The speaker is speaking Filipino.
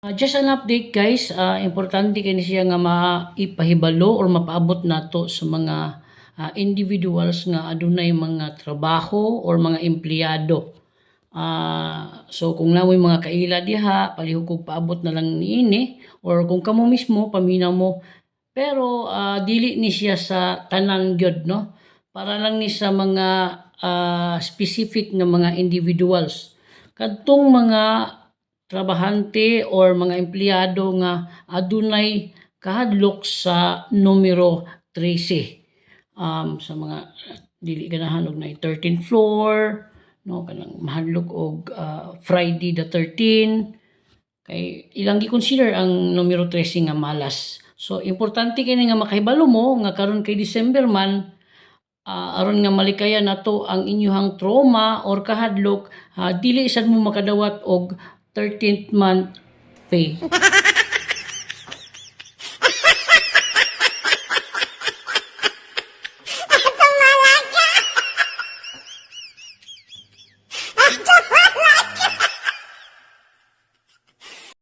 Just an update guys, importante kini siya nga maipahibalo or mapaabot nato sa mga individuals nga adunay mga trabaho or mga empleyado. So kung namoy mga kaila diha, palihog kog paabot na lang niini or kung kamo mismo paminaw mo. Pero dili ni siya sa tanan gyud no. Para lang ni sa mga specific nga mga individuals. Kadtong mga trabahante or mga empleyado nga adunay kahadlok sa numero 13. Sa mga dili ganahan og na 13th floor, no kanang mahadlok og Friday the 13 kay ilang gi-consider ang numero 13 nga malas. So importante kini nga makahibalo mo nga karon kay December man aron nga malikayan nato ang inyong trauma or kahadlok, dili sad mo makadawat og 13th month pay.